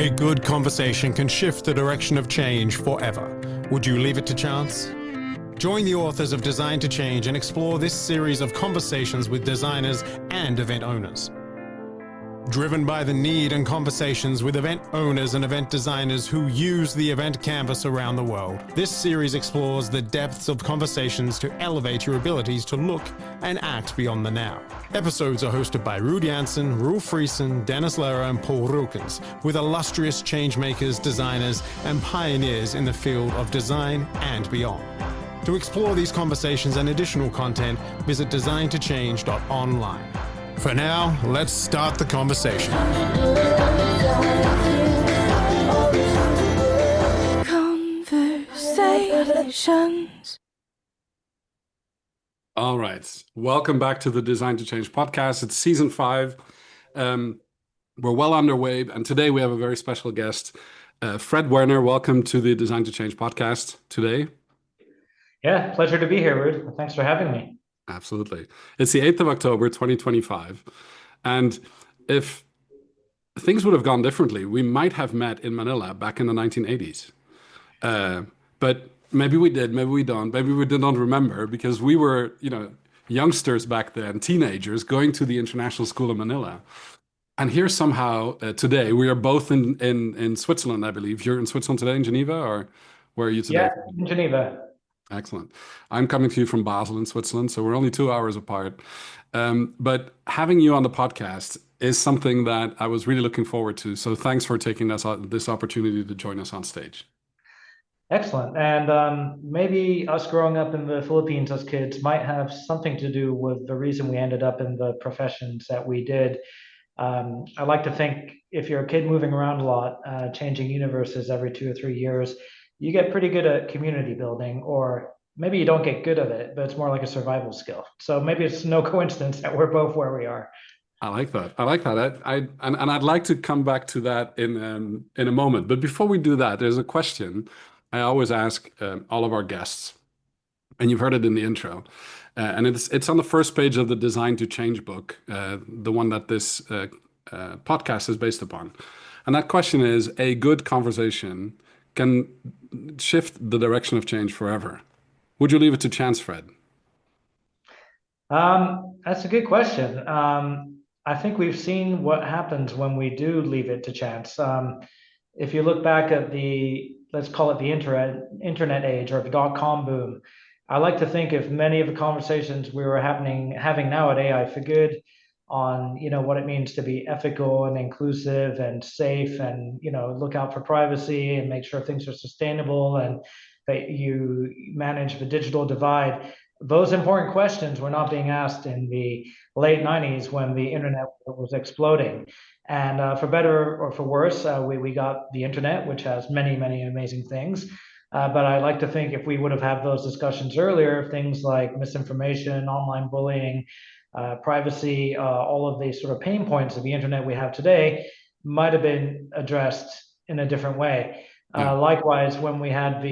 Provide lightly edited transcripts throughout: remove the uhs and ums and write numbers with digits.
A good conversation can shift the direction of change forever. Would you leave it to chance? Join the authors of Design to Change and explore this series of conversations with designers and event owners. Driven by the need and conversations with event owners and event designers who use the event canvas around the world, this series explores the depths of conversations to elevate your abilities to look and act beyond the now. Episodes are hosted by Ruud Janssen, Roel Friesen, Dennis Lehrer, and Paul Rukens, with illustrious changemakers, designers, and pioneers in the field of design and beyond. To explore these conversations and additional content, visit designtochange.online. For now, let's start the conversation. Conversations. All right. Welcome back to the Design to Change podcast. It's season 5. We're well underway, and today we have a very special guest, Fred Werner. Welcome to the Design to Change podcast today. Yeah, pleasure to be here, Ruud. Thanks for having me. Absolutely. It's the 8th of October, 2025. And if things would have gone differently, we might have met in Manila back in the 1980s. But maybe we did, maybe we don't, maybe we did not remember because we were, youngsters back then, teenagers going to the International School of Manila. And here somehow today, we are both in Switzerland, I believe. You're in Switzerland today, in Geneva, or where are you today? Yeah, in Geneva. Excellent. I'm coming to you from Basel in Switzerland, so we're only 2 hours apart. But having you on the podcast is something that I was really looking forward to. So thanks for taking this opportunity to join us on stage. Excellent. And maybe us growing up in the Philippines as kids might have something to do with the reason we ended up in the professions that we did. I like to think if you're a kid moving around a lot, changing universes every 2 or 3 years, you get pretty good at community building, or maybe you don't get good at it, but it's more like a survival skill. So maybe it's no coincidence that we're both where we are. I like that. And I'd like to come back to that in a moment. But before we do that, there's a question I always ask all of our guests, and you've heard it in the intro. And it's on the first page of the Design to Change book, the one that this podcast is based upon. And that question is, a good conversation can shift the direction of change forever. Would you leave it to chance, Fred? That's a good question. I think we've seen what happens when we do leave it to chance. If you look back at let's call it the internet age or the dot-com boom, I like to think if many of the conversations we were having now at AI for Good on what it means to be ethical and inclusive and safe and look out for privacy and make sure things are sustainable and that you manage the digital divide, those important questions were not being asked in the late 90s when the internet was exploding. And for better or for worse, we got the internet, which has many, many amazing things. But I like to think if we would have had those discussions earlier, things like misinformation, online bullying, privacy, all of these sort of pain points of the internet we have today might have been addressed in a different way. Likewise, when we had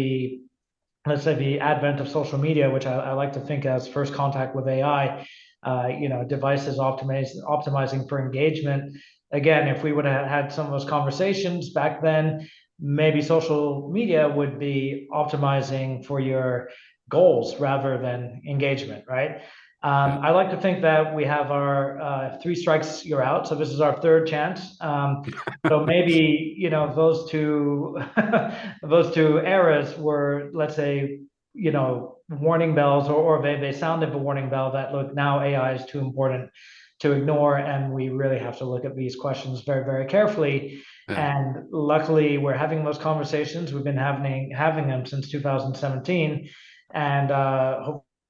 let's say the advent of social media, which I like to think as first contact with AI, devices optimizing for engagement. Again, if we would have had some of those conversations back then, maybe social media would be optimizing for your goals rather than engagement, right? I like to think that we have our 3 strikes, you're out. So this is our 3rd chance. So maybe those two eras were, let's say, warning bells, or they sounded the warning bell that look, now AI is too important to ignore, and we really have to look at these questions very, very carefully. Yeah. And luckily, we're having those conversations. We've been having them since 2017, and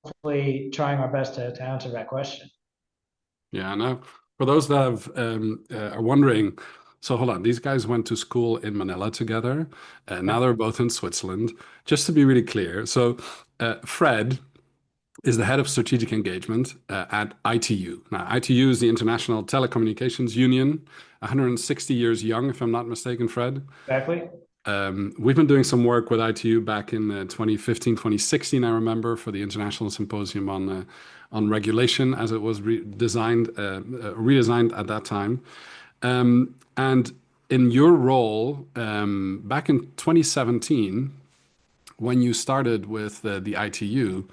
hopefully trying our best to answer that question. Yeah, no. For those that are wondering, so hold on, these guys went to school in Manila together, and now they're both in Switzerland. Just to be really clear, so Fred is the head of strategic engagement at ITU. Now, ITU is the International Telecommunications Union, 160 years young, if I'm not mistaken, Fred. Exactly. We've been doing some work with ITU back in 2015, 2016, I remember, for the International Symposium on Regulation, as it was redesigned at that time. And in your role back in 2017, when you started with the ITU,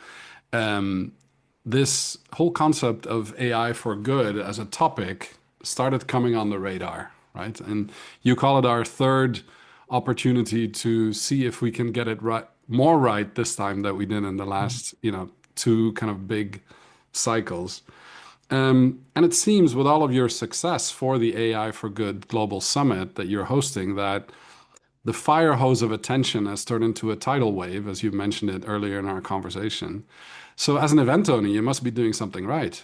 this whole concept of AI for good as a topic started coming on the radar, right? And you call it our third opportunity to see if we can get it right, more right this time that we did in the last, two kind of big cycles. And it seems with all of your success for the AI for Good Global Summit that you're hosting, that the fire hose of attention has turned into a tidal wave, as you mentioned it earlier in our conversation. So as an event owner, you must be doing something right.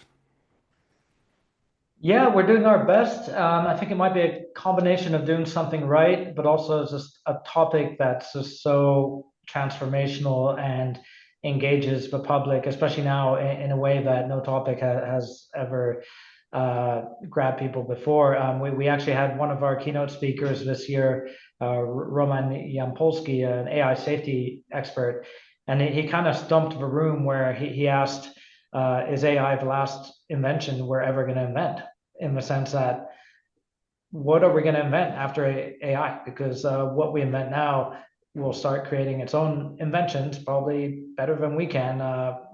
Yeah, we're doing our best. I think it might be a combination of doing something right, but also just a topic that's just so transformational and engages the public, especially now in a way that no topic has ever grabbed people before. We actually had one of our keynote speakers this year, Roman Yampolsky, an AI safety expert, and he kind of stumped the room where he asked, is AI the last invention we're ever going to invent? In the sense that what are we going to invent after AI? Because what we invent now will start creating its own inventions, probably better than we can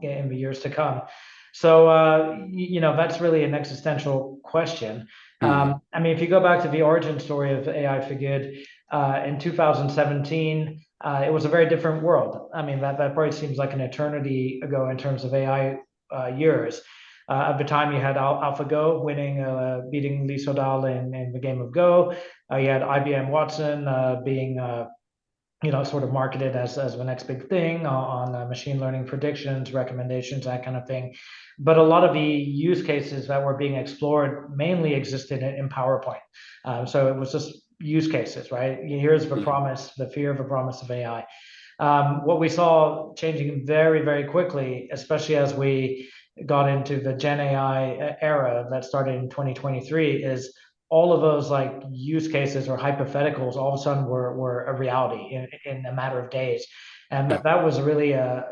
in the years to come. So, that's really an existential question. I mean, if you go back to the origin story of AI for Good, in 2017, it was a very different world. I mean, that probably seems like an eternity ago in terms of AI years. At the time, you had AlphaGo beating Lee Sedol in the game of Go. You had IBM Watson being, sort of marketed as the next big thing on machine learning predictions, recommendations, that kind of thing. But a lot of the use cases that were being explored mainly existed in PowerPoint. So it was just use cases, right? Here's the promise, the fear of the promise of AI. What we saw changing very, very quickly, especially as we got into the Gen AI era that started in 2023, is all of those like use cases or hypotheticals all of a sudden were a reality in a matter of days. And that was really a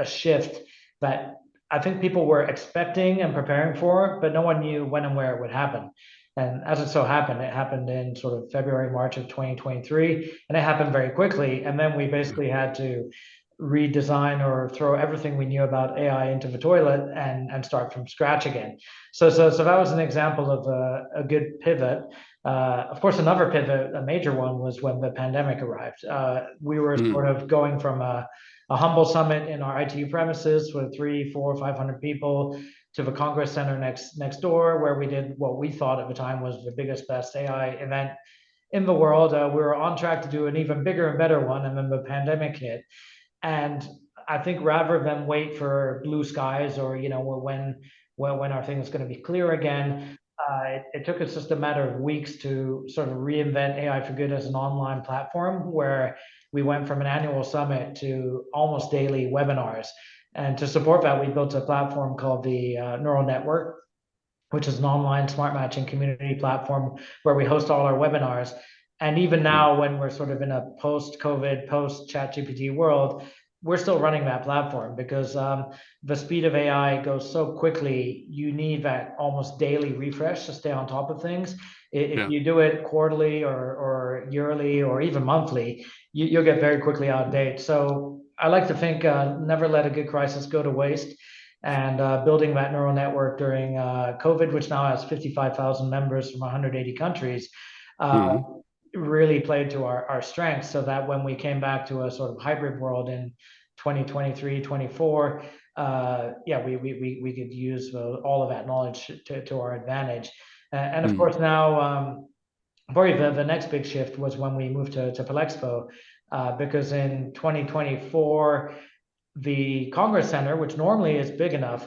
shift that I think people were expecting and preparing for, but no one knew when and where it would happen. And as it so happened, it happened in sort of February, March of 2023, and it happened very quickly. And then we basically had to redesign or throw everything we knew about AI into the toilet and start from scratch again. So that was an example of a good pivot. Of course, another pivot, a major one, was when the pandemic arrived. We were sort of going from a humble summit in our ITU premises with 300, 400, 500 people to the Congress Center next door, where we did what we thought at the time was the biggest, best AI event in the world. We were on track to do an even bigger and better one, and then the pandemic hit. And I think rather than wait for blue skies or when our thing is going to be clear again, it took us just a matter of weeks to sort of reinvent AI for Good as an online platform where we went from an annual summit to almost daily webinars. And to support that, we built a platform called the Neural Network, which is an online smart matching community platform where we host all our webinars. And even now, when we're sort of in a post-COVID, post-ChatGPT world, we're still running that platform because the speed of AI goes so quickly. You need that almost daily refresh to stay on top of things. If you do it quarterly or yearly or even monthly, you'll get very quickly out of date. So I like to think never let a good crisis go to waste. And building that neural network during COVID, which now has 55,000 members from 180 countries, really played to our strengths, so that when we came back to a sort of hybrid world in 2023, 24, we could use all of that knowledge to our advantage. And of course now, probably the next big shift was when we moved to Palexpo, because in 2024, the Congress Center, which normally is big enough,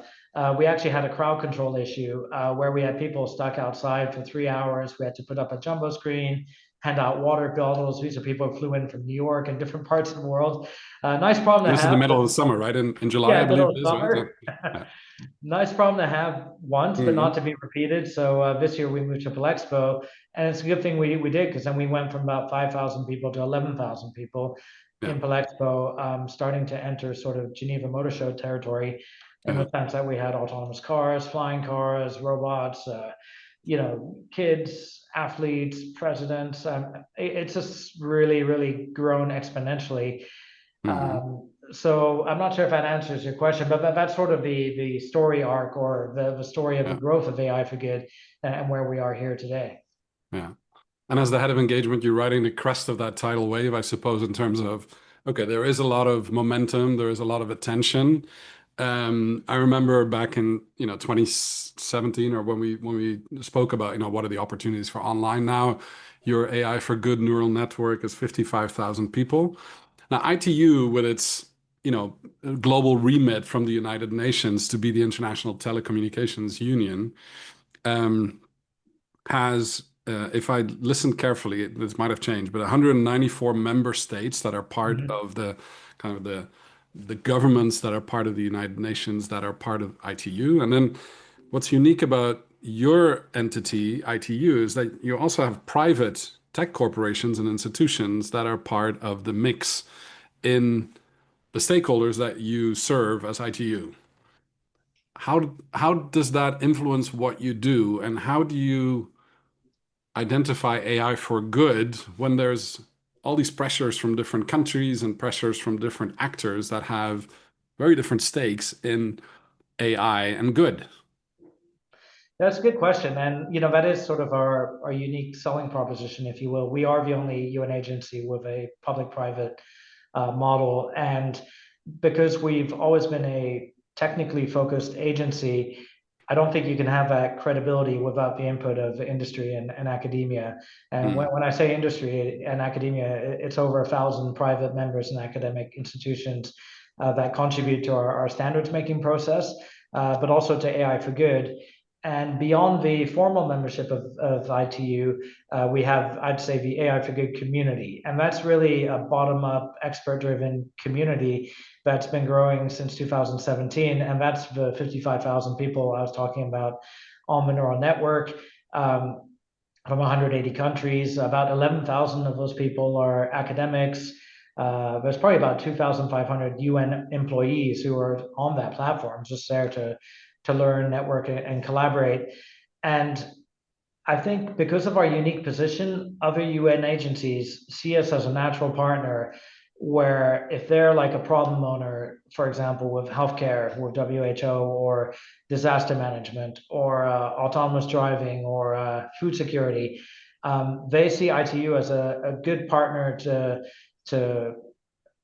we actually had a crowd control issue where we had people stuck outside for 3 hours. We had to put up a jumbo screen, hand out water bottles. These are people who flew in from New York and different parts of the world. Nice problem to have. This is the middle of the summer, right? In July, I believe it is, right? Yeah. Nice problem to have once, but not to be repeated. So this year we moved to Palexpo, and it's a good thing we did, because then we went from about 5,000 people to 11,000 people in Palexpo, starting to enter sort of Geneva Motor Show territory in the sense that we had autonomous cars, flying cars, robots, kids, athletes, presidents. It's just really, really grown exponentially. So I'm not sure if that answers your question, but that's sort of the story arc, or the story of the growth of AI for Good and where we are here today. Yeah. And as the head of engagement, you're riding the crest of that tidal wave, I suppose, in terms of, okay, there is a lot of momentum, there is a lot of attention. I remember back in 2017, or when we spoke about what are the opportunities for online now. Your AI for Good neural network is 55,000 people. Now ITU, with its global remit from the United Nations to be the International Telecommunications Union, has, if I listened carefully, this might have changed, but 194 member states that are part of the kind of the governments that are part of the United Nations that are part of ITU. And then what's unique about your entity, ITU, is that you also have private tech corporations and institutions that are part of the mix in the stakeholders that you serve as ITU. How does that influence what you do, and how do you identify AI for good when there's all these pressures from different countries and pressures from different actors that have very different stakes in AI and good? That's a good question. And, that is sort of our unique selling proposition, if you will. We are the only UN agency with a public-private model. And because we've always been a technically focused agency, I don't think you can have that credibility without the input of industry and academia. And when I say industry and academia, it's over 1,000 private members and academic institutions that contribute to our standards making process, but also to AI for Good. And beyond the formal membership of ITU, we have, I'd say, the AI for Good community. And that's really a bottom-up, expert-driven community that's been growing since 2017. And that's the 55,000 people I was talking about on the neural network, from 180 countries. About 11,000 of those people are academics. There's probably about 2,500 UN employees who are on that platform, just there to learn, network, and collaborate. And I think because of our unique position, other UN agencies see us as a natural partner, where if they're like a problem owner, for example, with healthcare, with WHO, or disaster management, or autonomous driving, or food security, they see ITU as a good partner to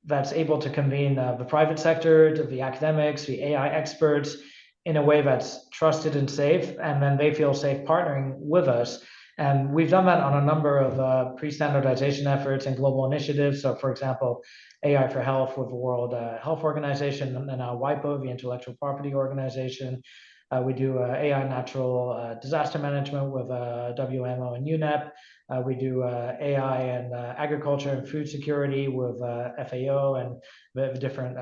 that's able to convene the private sector, to the academics, the AI experts, in a way that's trusted and safe, and then they feel safe partnering with us. And we've done that on a number of pre-standardization efforts and global initiatives. So, for example, AI for Health with the World Health Organization, and now WIPO, the Intellectual Property Organization. We do AI natural disaster management with WMO and UNEP. We do AI and agriculture and food security with FAO and the different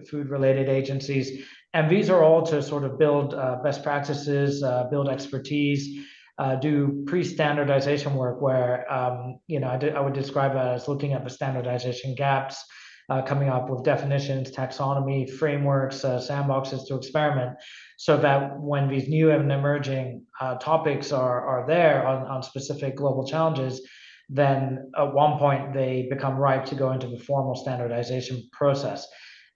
food-related agencies. And these are all to sort of build best practices, build expertise, do pre-standardization work where, I would describe that as looking at the standardization gaps, coming up with definitions, taxonomy, frameworks, sandboxes to experiment, so that when these new and emerging topics are there on specific global challenges, then at one point they become ripe to go into the formal standardization process.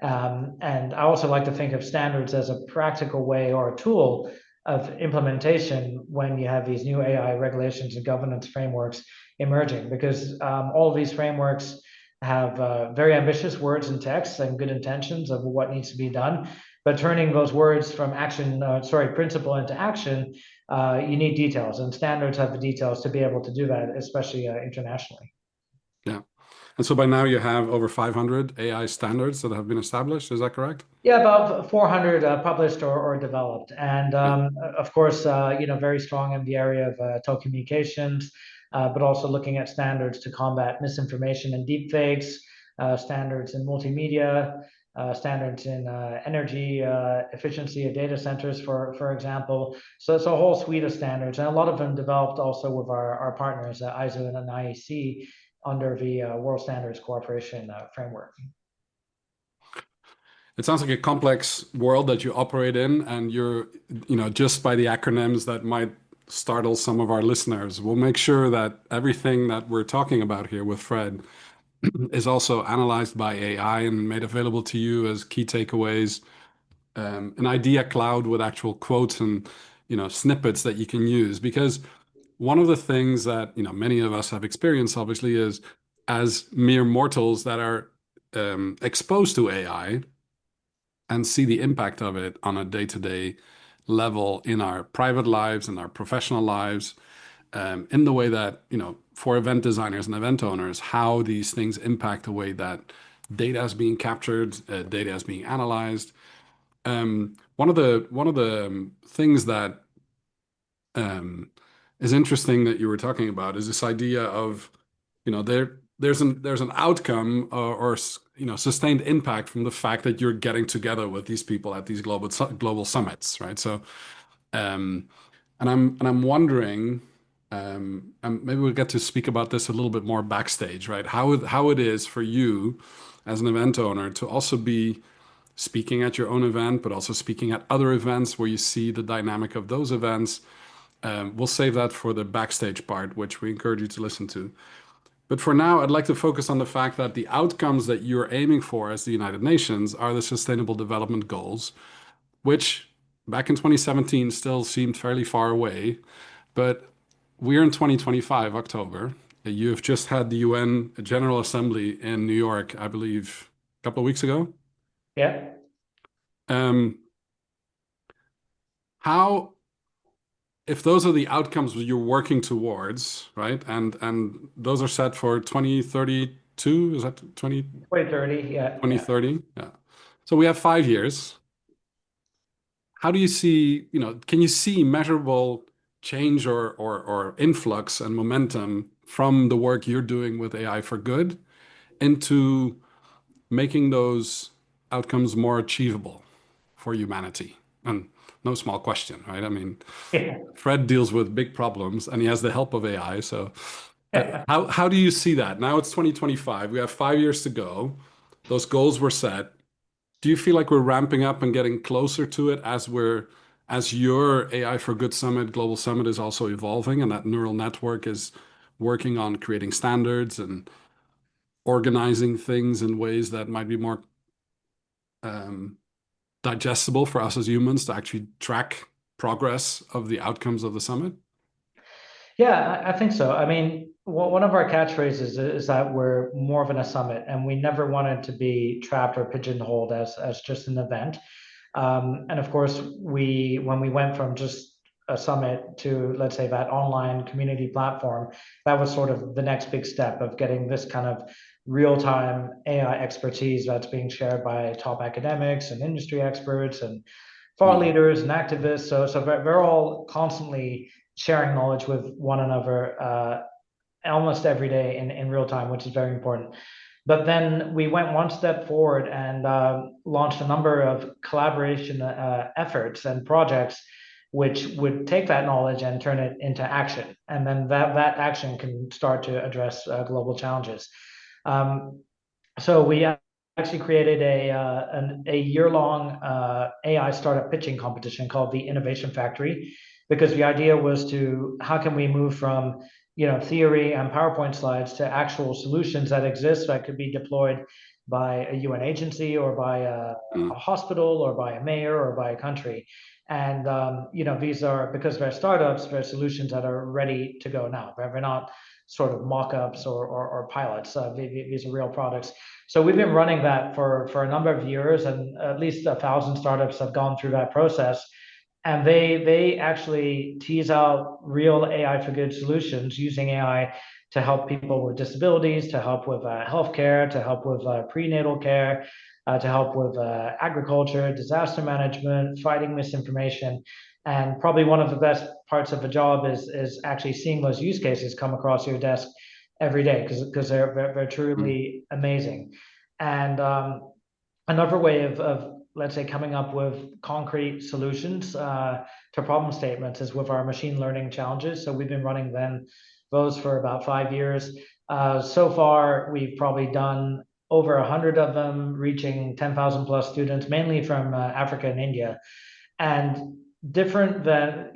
And I also like to think of standards as a practical way or a tool of implementation when you have these new AI regulations and governance frameworks emerging, because all of these frameworks have very ambitious words and texts and good intentions of what needs to be done, but turning those words from principle into action, you need details, and standards have the details to be able to do that, especially internationally. Yeah. And so by now you have over 500 AI standards that have been established. Is that correct? Yeah, about 400 published or developed. And of course, very strong in the area of telecommunications, but also looking at standards to combat misinformation and deepfakes, standards in multimedia, standards in energy efficiency of data centers, for example. So it's a whole suite of standards, and a lot of them developed also with our partners at ISO and IEC under the World Standards Cooperation framework. It sounds like a complex world that you operate in, and you're, just by the acronyms that might startle some of our listeners. We'll make sure that everything that we're talking about here with Fred is also analyzed by AI and made available to you as key takeaways, an idea cloud with actual quotes and snippets that you can use. Because one of the things that many of us have experienced, obviously, is as mere mortals that are exposed to AI and see the impact of it on a day-to-day level in our private lives and our professional lives, in the way that, for event designers and event owners, how these things impact the way that data is being captured, data is being analyzed. One of the things that is interesting that you were talking about is this idea of, there's an outcome or sustained impact from the fact that you're getting together with these people at these global summits, right? So, and I'm wondering, and maybe we'll get to speak about this a little bit more backstage, right? How it is for you as an event owner to also be speaking at your own event, but also speaking at other events where you see the dynamic of those events. We'll save that for the backstage part, which we encourage you to listen to. But for now, I'd like to focus on the fact that the outcomes that you're aiming for as the United Nations are the Sustainable Development Goals, which back in 2017 still seemed fairly far away. But we're in 2025, October. You've just had the UN General Assembly in New York, I believe, a couple of weeks ago. Yeah. How, if those are the outcomes you're working towards, right? And those are set for 2032, is that 2030, yeah. 2030? Yeah. So we have 5 years. How do you see, can you see measurable change or influx and momentum from the work you're doing with AI for good into making those outcomes more achievable for humanity? And no small question, right? I mean, Yeah. Fred deals with big problems and he has the help of AI. So how do you see that? Now it's 2025. We have 5 years to go. Those goals were set. Do you feel like we're ramping up and getting closer to it as your AI for Good Summit, Global Summit is also evolving and that neural network is working on creating standards and organizing things in ways that might be more digestible for us as humans to actually track progress of the outcomes of the summit? Yeah, I think so. I mean, one of our catchphrases is that we're more of a summit, and we never wanted to be trapped or pigeonholed as just an event. And of course, when we went from just a summit to, let's say, that online community platform, that was sort of the next big step of getting this kind of real-time AI expertise that's being shared by top academics and industry experts and thought leaders and activists. So we're all constantly sharing knowledge with one another almost every day in real time, which is very important. But then we went one step forward and launched a number of collaboration efforts and projects which would take that knowledge and turn it into action. And then that action can start to address global challenges. So we actually created a year-long AI startup pitching competition called the Innovation Factory, because the idea was how can we move from theory and PowerPoint slides to actual solutions that exist that could be deployed by a UN agency or by a hospital or by a mayor or by a country. And these are, because they're startups, they're solutions that are ready to go now. They're not sort of mock-ups or pilots. These are real products. So we've been running that for a number of years, and at least 1,000 startups have gone through that process. And they actually tease out real AI for good solutions using AI to help people with disabilities, to help with healthcare, to help with prenatal care, to help with agriculture, disaster management, fighting misinformation. And probably one of the best parts of the job is actually seeing those use cases come across your desk every day, because they're truly amazing. And another way of let's say coming up with concrete solutions to problem statements is with our machine learning challenges. So we've been running those for about 5 years. So far, we've probably done over 100 of them, reaching 10,000 plus students, mainly from Africa and India. And different than,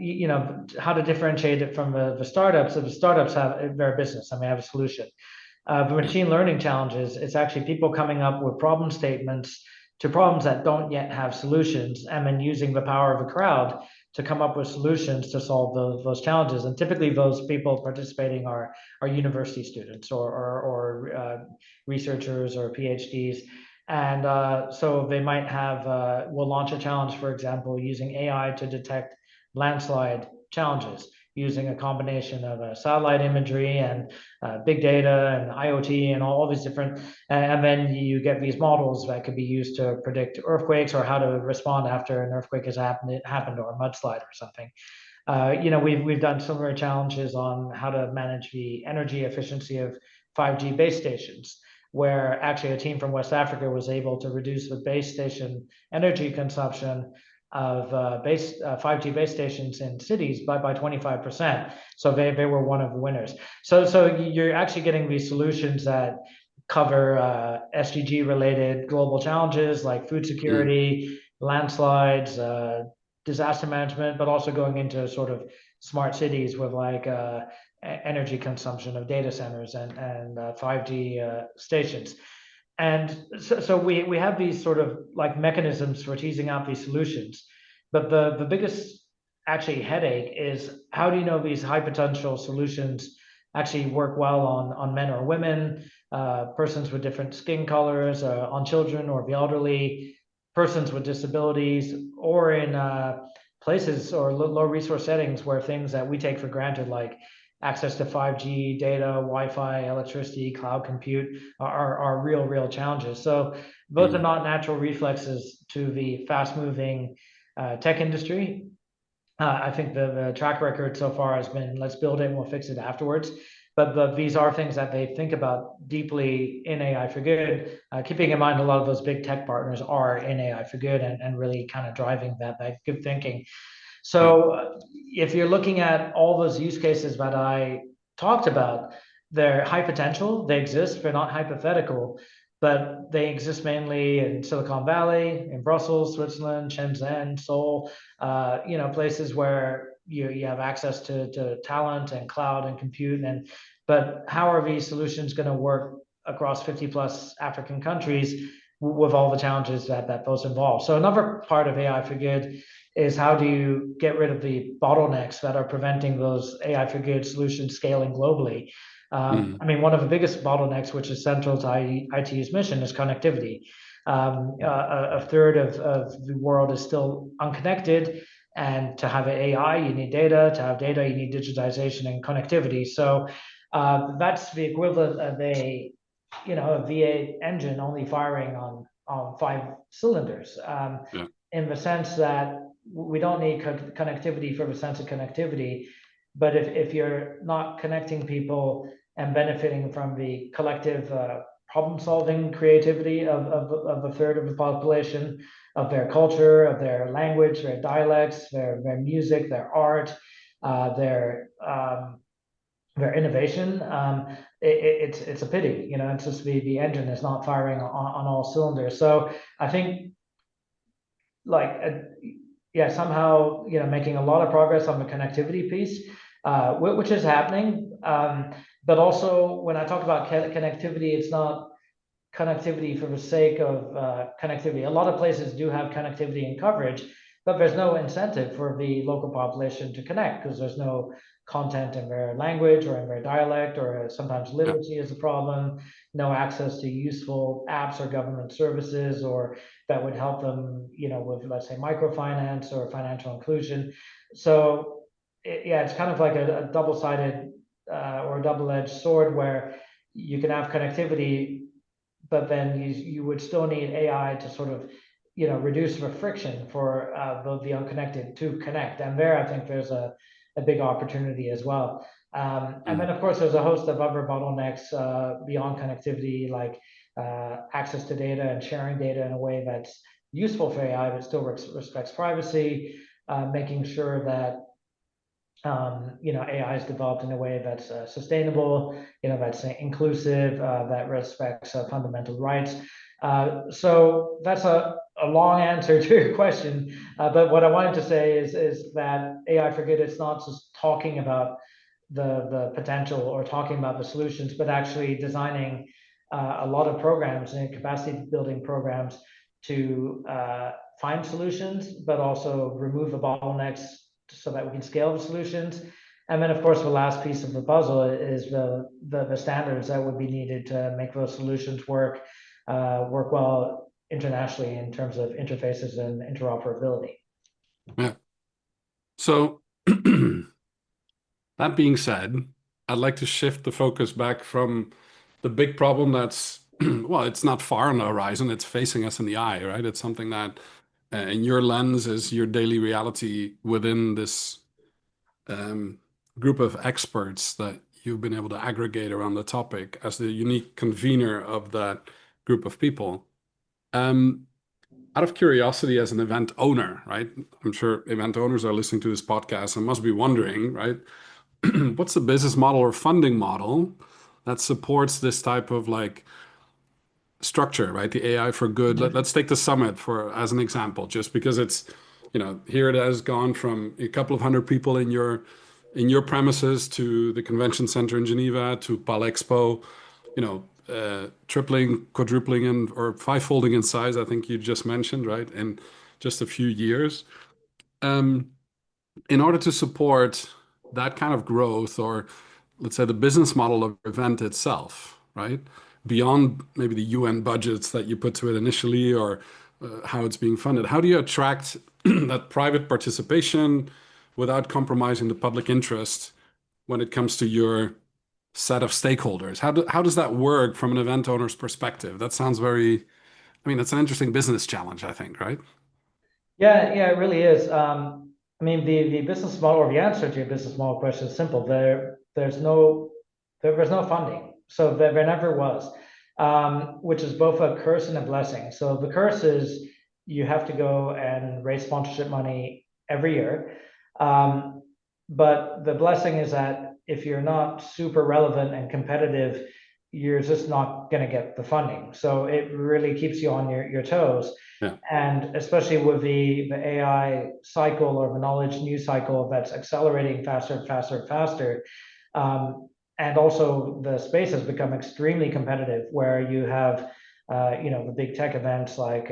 how to differentiate it from the startups. So the startups have their business, I mean, have a solution. The machine learning challenges, it's actually people coming up with problem statements to problems that don't yet have solutions, and then using the power of a crowd to come up with solutions to solve those challenges. And typically those people participating are university students or researchers or PhDs. And so they might have, will launch a challenge, for example, using AI to detect landslide challenges, using a combination of satellite imagery and big data and IoT and all these different, and then you get these models that could be used to predict earthquakes or how to respond after an earthquake has happened or a mudslide or something. We've done similar challenges on how to manage the energy efficiency of 5G base stations, where actually a team from West Africa was able to reduce the base station energy consumption of 5G base stations in cities by 25%. So they were one of the winners. So you're actually getting these solutions that cover SDG related global challenges like food security, landslides, disaster management, but also going into sort of smart cities with like energy consumption of data centers and 5G stations. And so we have these sort of like mechanisms for teasing out these solutions. But the biggest actually headache is, how do you know these high potential solutions actually work well on men or women, persons with different skin colors, on children or the elderly, persons with disabilities, or in places or low resource settings where things that we take for granted, like access to 5G data, Wi-Fi, electricity, cloud compute, are real challenges. So those are not natural reflexes to the fast-moving tech industry. I think the track record so far has been, let's build it and we'll fix it afterwards. But these are things that they think about deeply in AI for Good, keeping in mind a lot of those big tech partners are in AI for Good and really kind of driving that good thinking. So if you're looking at all those use cases that I talked about, they're high potential, they exist, they're not hypothetical, but they exist mainly in Silicon Valley, in Brussels, Switzerland, Shenzhen, Seoul, places where you have access to talent and cloud and compute. But how are these solutions going to work across 50 plus African countries with all the challenges that those involve? So another part of AI for Good is, how do you get rid of the bottlenecks that are preventing those AI for Good solutions scaling globally? I mean, one of the biggest bottlenecks, which is central to ITU's mission, is connectivity. A third of the world is still unconnected, and to have AI, you need data. To have data, you need digitization and connectivity. So that's the equivalent of a V8 engine only firing on 5 cylinders. In the sense that we don't need connectivity for the sense of connectivity, but if you're not connecting people and benefiting from the collective problem-solving creativity of a third of the population, of their culture, of their language, their dialects, their music, their art, their innovation, it's a pity. It's just the engine is not firing on all cylinders. So I think, somehow making a lot of progress on the connectivity piece, which is happening. But also, when I talk about connectivity, it's not connectivity for the sake of connectivity. A lot of places do have connectivity and coverage, but there's no incentive for the local population to connect, because there's no content in their language or in their dialect, or sometimes literacy is a problem, no access to useful apps or government services or that would help them, with, let's say, microfinance or financial inclusion. So it's kind of like a double-sided or a double-edged sword, where you can have connectivity, but then you would still need AI to sort of reduce the friction for the unconnected to connect. And there, I think there's a big opportunity as well. And then, of course, there's a host of other bottlenecks beyond connectivity, like access to data and sharing data in a way that's useful for AI, but still respects privacy, making sure that AI is developed in a way that's sustainable, that's inclusive, that respects fundamental rights. So that's a long answer to your question. But what I wanted to say is that AI for Good, it's not just talking about the potential or talking about the solutions, but actually designing a lot of programs and capacity building programs to find solutions, but also remove the bottlenecks so that we can scale the solutions. And then, of course, the last piece of the puzzle is the standards that would be needed to make those solutions work well internationally in terms of interfaces and interoperability. Yeah. So that being said, I'd like to shift the focus back from the big problem that's, well, it's not far on the horizon, it's facing us in the eye, right? It's something that, in your lens, is your daily reality within this group of experts that you've been able to aggregate around the topic as the unique convener of that group of people. Out of curiosity, as an event owner, right? I'm sure event owners are listening to this podcast and must be wondering, right? What's the business model or funding model that supports this type of like structure, right? The AI for Good. Let's take the summit for as an example, just because it's, here it has gone from a couple of hundred people in your premises to the convention center in Geneva to Palexpo, tripling, quadrupling, or five-folding in size, I think you just mentioned, right? In just a few years. In order to support that kind of growth, or let's say the business model of the event itself, right? Beyond maybe the UN budgets that you put to it initially, or how it's being funded, how do you attract that private participation without compromising the public interest when it comes to your set of stakeholders? How does that work from an event owner's perspective? That sounds it's an interesting business challenge, I think, right? Yeah, it really is. The business model, or the answer to your business model question is simple. There's no funding, so there never was, which is both a curse and a blessing. So the curse is you have to go and raise sponsorship money every year, but the blessing is that if you're not super relevant and competitive, you're just not going to get the funding. So it really keeps you on your toes. Yeah. And especially with the AI cycle, or the knowledge news cycle that's accelerating faster and faster and faster. And also the space has become extremely competitive, where you have the big tech events like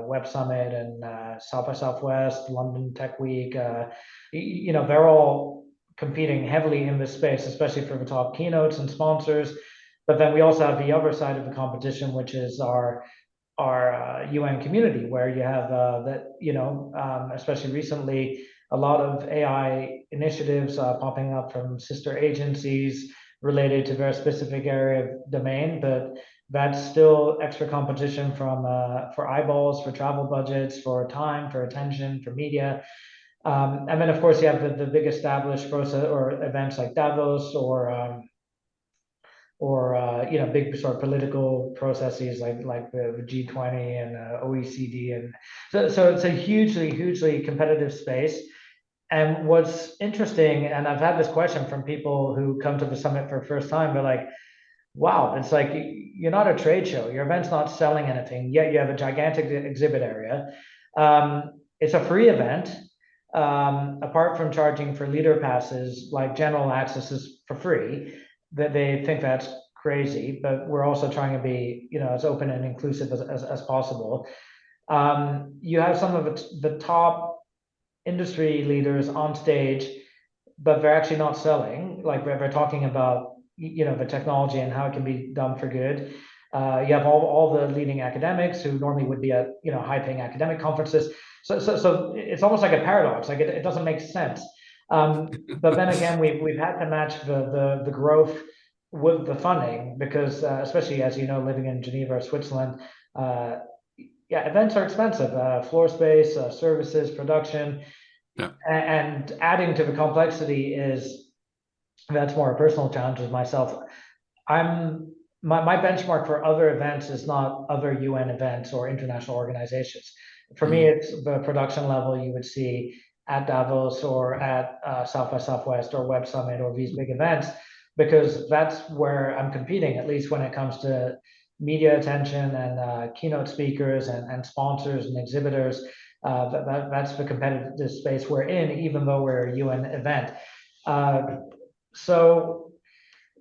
Web Summit and South by Southwest, London Tech Week. They're all competing heavily in this space, especially for the top keynotes and sponsors. But then we also have the other side of the competition, which is our UN community, where you have especially recently, a lot of AI initiatives popping up from sister agencies related to their specific area of domain, but that's still extra competition from for eyeballs, for travel budgets, for time, for attention, for media. And then, of course, you have the big established process or events like Davos, or big sort of political processes like the G20 and OECD, and so it's a hugely competitive space. And what's interesting, and I've had this question from people who come to the summit for the first time, they're like, wow, it's like you're not a trade show, your event's not selling anything, yet you have a gigantic exhibit area. It's a free event. Apart from charging for leader passes, like general access is for free. That they think that's crazy, but we're also trying to be, as open and inclusive as possible. You have some of the top industry leaders on stage, but they're actually not selling. Like they're talking about, the technology and how it can be done for good. You have all the leading academics who normally would be at high-paying academic conferences. So it's almost like a paradox. Like it doesn't make sense. But then again, we've had to match the growth with the funding, because especially as living in Geneva or Switzerland, events are expensive. Floor space, services, production, and adding to the complexity that's more a personal challenge with myself. My benchmark for other events is not other UN events or international organizations. For me, it's the production level you would see at Davos or at South by Southwest or Web Summit or these big events, because that's where I'm competing, at least when it comes to media attention and keynote speakers and sponsors and exhibitors. That's the competitive space we're in, even though we're a UN event. So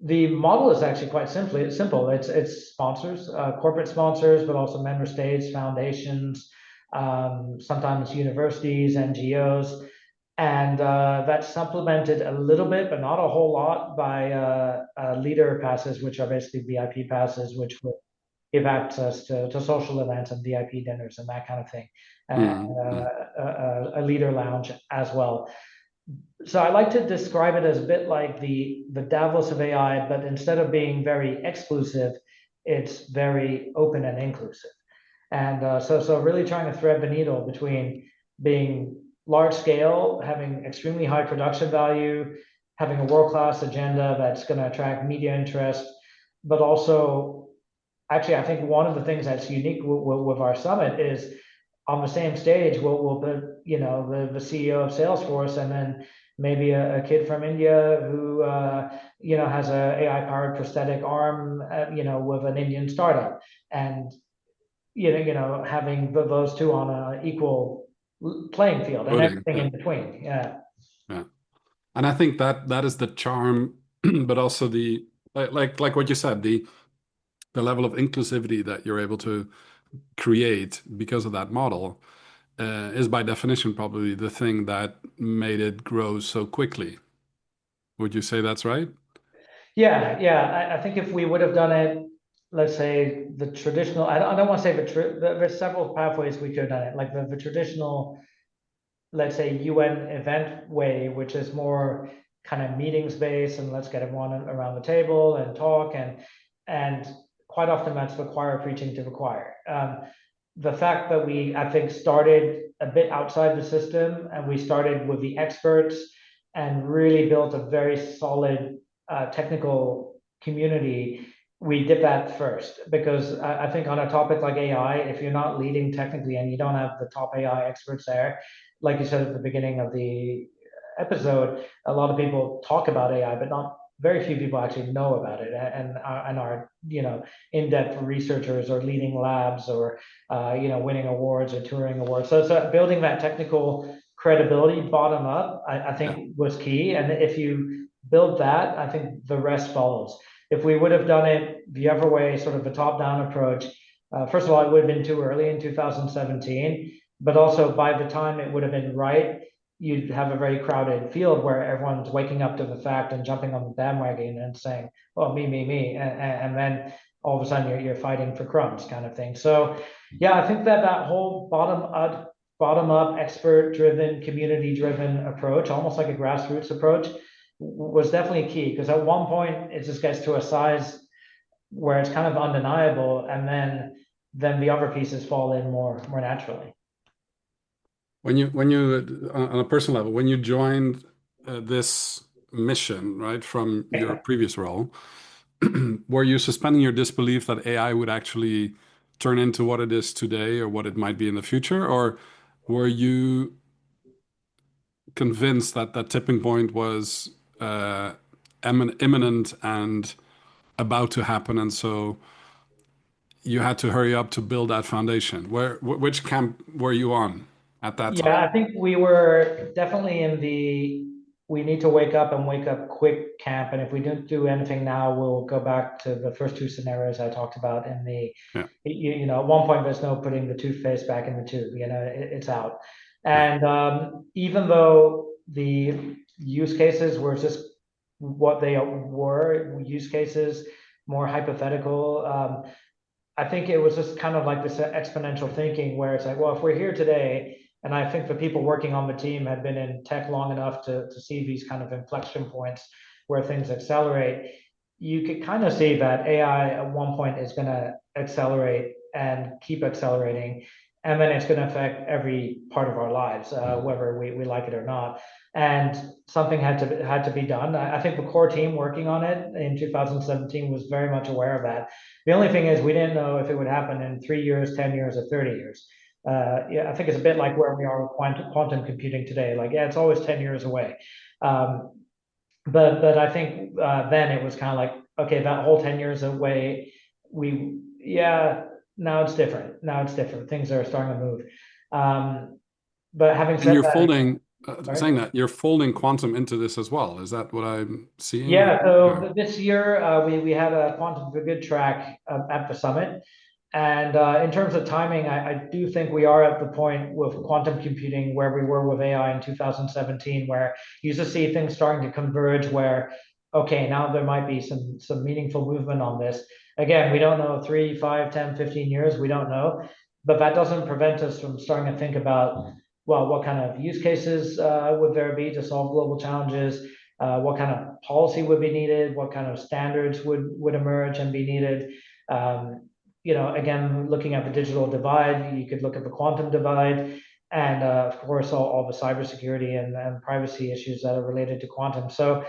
the model is actually quite simple. It's sponsors, corporate sponsors, but also member states, foundations, sometimes universities, NGOs, and that's supplemented a little bit, but not a whole lot, by leader passes, which are basically VIP passes, which would give access to social events and VIP dinners and that kind of thing, and a leader lounge as well. So I like to describe it as a bit like the Davos of AI, but instead of being very exclusive, it's very open and inclusive. And so really trying to thread the needle between being large scale, having extremely high production value, having a world-class agenda that's going to attract media interest, but also, actually, I think one of the things that's unique with our summit is on the same stage, we'll put, the CEO of Salesforce, and then maybe a kid from India who, has a AI-powered prosthetic arm, with an Indian startup, and having those two on an equal playing field and everything in between. Yeah. And I think that is the charm, but also the like what you said, the level of inclusivity that you're able to create because of that model is by definition probably the thing that made it grow so quickly. Would you say that's right? Yeah. I think if we would have done it, let's say the traditional, I don't want to say there's several pathways we could have done it, like the traditional, let's say, UN event way, which is more kind of meetings based, and let's get everyone around the table and talk, and quite often that's the choir preaching to the choir. The fact that we, I think, started a bit outside the system, and we started with the experts and really built a very solid technical community. We did that first, because I think on a topic like AI, if you're not leading technically and you don't have the top AI experts there, like you said at the beginning of the episode, a lot of people talk about AI, but not very few people actually know about it and are in-depth researchers or leading labs or winning awards or touring awards. So building that technical credibility bottom up, I think was key. And if you build that, I think the rest follows. If we would have done it the other way, sort of a top-down approach, first of all, it would have been too early in 2017, but also by the time it would have been right, you'd have a very crowded field where everyone's waking up to the fact and jumping on the bandwagon and saying, "Oh, me," and then all of a sudden you're fighting for crumbs, kind of thing. So, yeah, I think that whole bottom up, expert-driven, community-driven approach, almost like a grassroots approach, was definitely key, because at one point it just gets to a size where it's kind of undeniable, and then the other pieces fall in more naturally. When you on a personal level, when you joined this mission, right, from your previous role, were you suspending your disbelief that AI would actually turn into what it is today or what it might be in the future? Or were you convinced that that tipping point was imminent and about to happen, and so you had to hurry up to build that foundation? Which camp were you on at that time? Yeah, I think we were definitely in the we need to wake up and wake up quick camp. And if we don't do anything now, we'll go back to the first two scenarios I talked about in the, at one point, there's no putting the toothpaste back in the tube, it's out. And even though the use cases were just what they were, use cases, more hypothetical, I think it was just kind of like this exponential thinking where it's like, well, if we're here today, and I think the people working on the team had been in tech long enough to see these kind of inflection points where things accelerate, you could kind of see that AI at one point is going to accelerate and keep accelerating. And then it's going to affect every part of our lives, whether we like it or not. And something had to be done. I think the core team working on it in 2017 was very much aware of that. The only thing is we didn't know if it would happen in 3 years, 10 years, or 30 years. I think it's a bit like where we are with quantum computing today. Like, it's always 10 years away. But I think then it was kind of like, okay, that whole 10 years away, yeah, now it's different. Now it's different. Things are starting to move. But having And said you're that, folding, sorry. saying that, you're folding quantum into this as well. Is that what I'm seeing? Yeah, so Or- this year we had a quantum for good track at the summit. And in terms of timing, I do think we are at the point with quantum computing where we were with AI in 2017, where you just see things starting to converge where, okay, now there might be some meaningful movement on this. Again, we don't know 3, 5, 10, 15 years, we don't know. But that doesn't prevent us from starting to think about, well, what kind of use cases would there be to solve global challenges? What kind of policy would be needed? What kind of standards would emerge and be needed? Um, again, looking at the digital divide, you could look at the quantum divide, and of course, all the cybersecurity and privacy issues that are related to quantum. So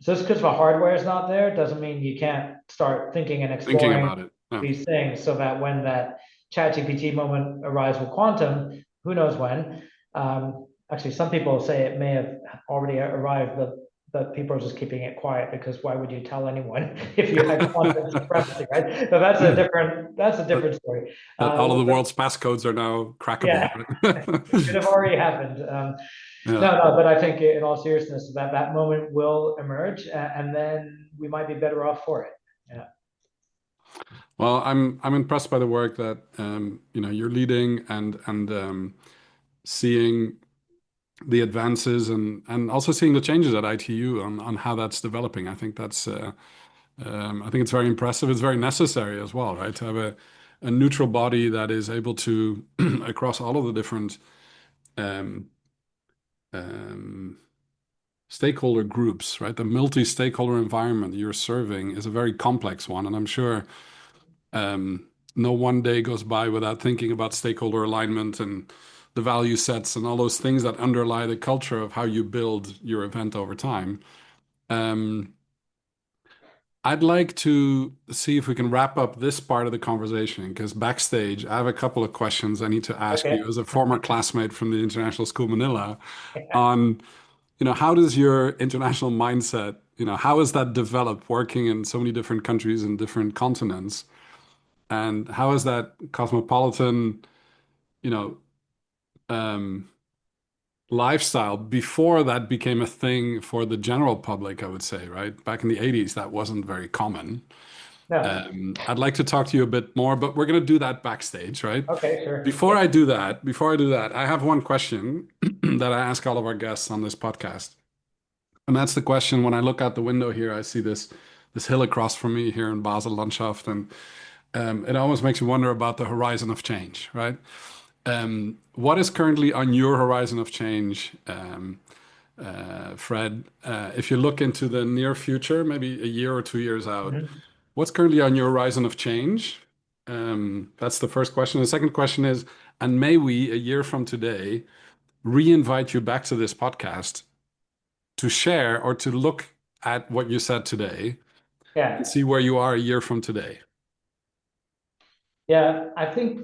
just because the hardware is not there doesn't mean you can't start thinking and Thinking exploring about it. Yeah. these things so that when that ChatGPT moment arrives with quantum, who knows when? Actually, some people say it may have already arrived, but people are just keeping it quiet because why would you tell anyone if you had quantum supremacy, right? But that's a different story. That all of the world's passcodes are now crackable. Yeah, it could have already happened. Yeah. No, but I think in all seriousness, that moment will emerge, and then we might be better off for it. Yeah. Well, I'm impressed by the work that you're leading and seeing the advances and also seeing the changes at ITU on how that's developing. I think I think it's very impressive. It's very necessary as well, right? To have a neutral body that is able to across all of the different um, um, stakeholder groups, right? The multi-stakeholder environment you're serving is a very complex one, and I'm sure no one day goes by without thinking about stakeholder alignment and the value sets and all those things that underlie the culture of how you build your event over time. Um, I'd like to see if we can wrap up this part of the conversation because backstage, I have a couple of questions I need to ask Okay. you as a former classmate from the International School of Manila on, how does your international mindset, how has that developed working in so many different countries and different continents? And how is that cosmopolitan, you know, um, lifestyle before that became a thing for the general public, I would say, right? Back in the 80s, that wasn't very common. No. I'd like to talk to you a bit more, but we're going to do that backstage, right? Okay, sure. Before I do that, I have one question that I ask all of our guests on this podcast. And that's the question when I look out the window here, I see this hill across from me here in Basel Landschaft, and it almost makes you wonder about the horizon of change, right? What is currently on your horizon of change, Fred? If you look into the near future, maybe a year or 2 years out, Mhm. what's currently on your horizon of change? That's the first question. The second question is, and may we, a year from today, re-invite you back to this podcast to share or to look at what you said today and Yeah. see where you are a year from today? Yeah, I think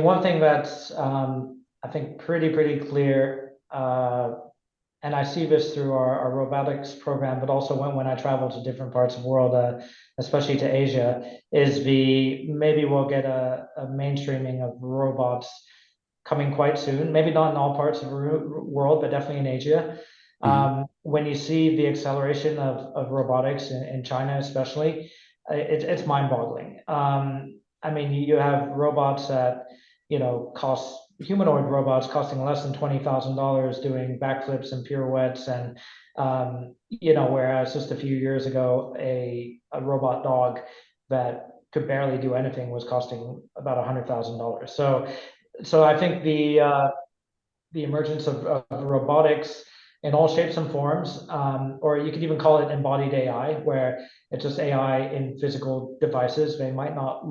one thing that's I think pretty clear, and I see this through our robotics program, but also when I travel to different parts of the world, especially to Asia, is maybe we'll get a mainstreaming of robots coming quite soon. Maybe not in all parts of the world, but definitely in Asia. Mhm. When you see the acceleration of robotics in China, especially, it's mind-boggling. You have robots that cost humanoid robots costing less than $20,000 doing backflips and pirouettes, and whereas just a few years ago, a robot dog that could barely do anything was costing about $100,000. So I think the emergence of robotics in all shapes and forms, or you could even call it embodied AI, where it's just AI in physical devices. They might not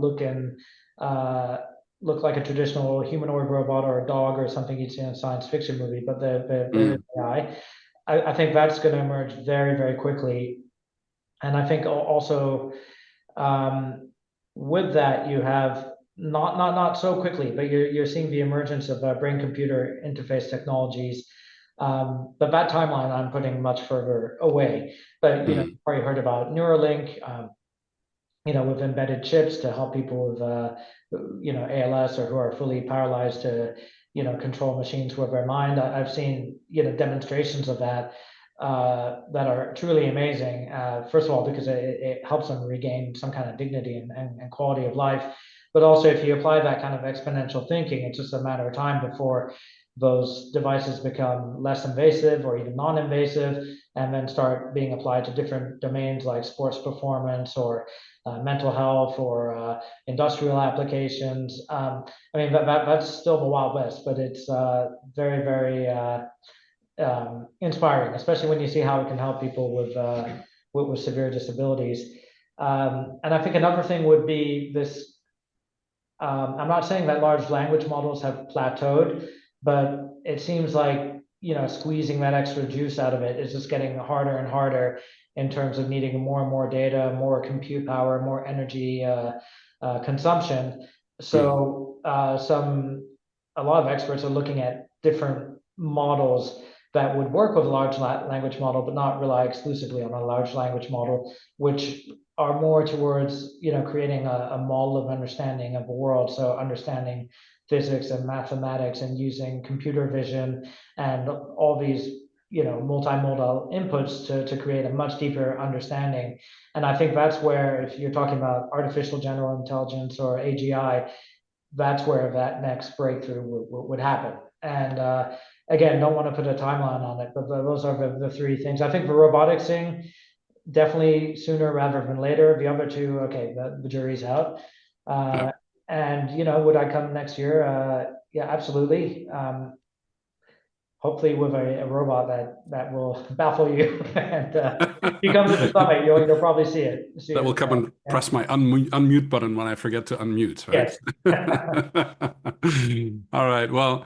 uh, look like a traditional humanoid robot or a dog or something you'd see in a science fiction movie, but there is Mm. AI. I think that's going to emerge very quickly, and I think also um, with that, you have not so quickly, but you're seeing the emergence of brain-computer interface technologies. But that timeline I'm putting much further away. But Mm. probably heard about Neuralink. with embedded chips to help people with, ALS, or who are fully paralyzed to, control machines with their mind. I've seen, demonstrations of that that are truly amazing. First of all, because it helps them regain some kind of dignity and quality of life. But also, if you apply that kind of exponential thinking, it's just a matter of time before those devices become less invasive or even non-invasive, and then start being applied to different domains like sports performance, or mental health, or industrial applications. That's still the Wild West, but it's very, very inspiring, especially when you see how it can help people with severe disabilities. And I think another thing would be this. I'm not saying that large language models have plateaued, but it seems like, squeezing that extra juice out of it is just getting harder and harder in terms of needing more and more data, more compute power, more energy consumption. So a lot of experts are looking at different models that would work with a large language model, but not rely exclusively on a large language model, which are more towards, creating a model of understanding of the world. So understanding physics and mathematics, and using computer vision and all these, multimodal inputs to create a much deeper understanding. And I think that's where, if you're talking about artificial general intelligence or AGI, that's where that next breakthrough would happen. And again, don't want to put a timeline on it, but those are the three things. I think the robotics thing, definitely sooner rather than later. The other two, okay, the jury's out. And would I come next year? Yeah, absolutely. Hopefully with a robot that will baffle you, and you come to the summit, you'll probably see it. That will come and press my unmute button when I forget to unmute, right? Yes. All right. Well,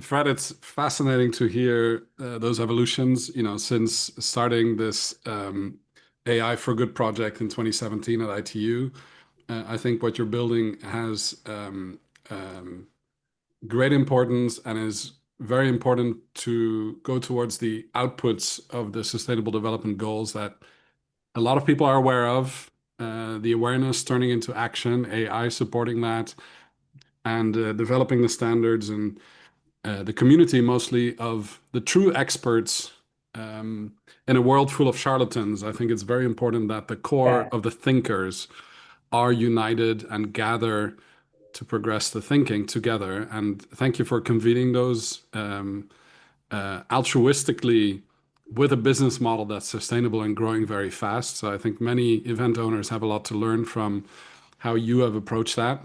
Fred, it's fascinating to hear those evolutions, since starting this AI for Good project in 2017 at ITU. I think what you're building has great importance, and is very important to go towards the outputs of the Sustainable Development Goals that a lot of people are aware of. The awareness turning into action, AI supporting that, and developing the standards, and the community mostly of the true experts in a world full of charlatans. I think it's very important that the core of the thinkers are united and gather to progress the thinking together. And thank you for convening those altruistically with a business model that's sustainable and growing very fast. So I think many event owners have a lot to learn from how you have approached that.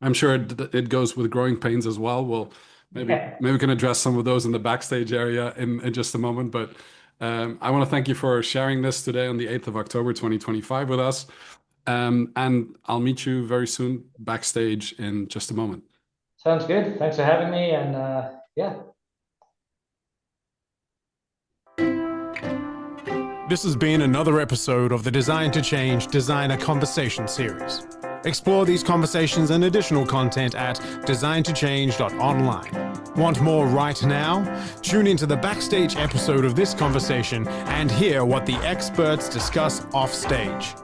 I'm sure it goes with growing pains as well. Well, maybe we can address some of those in the backstage area in just a moment. But I want to thank you for sharing this today on the 8th of October, 2025 with us. And I'll meet you very soon backstage in just a moment. Sounds good. Thanks for having me. And yeah. This has been another episode of the Design to Change Designer Conversation series. Explore these conversations and additional content at designtochange.online. Want more right now? Tune into the backstage episode of this conversation and hear what the experts discuss off stage.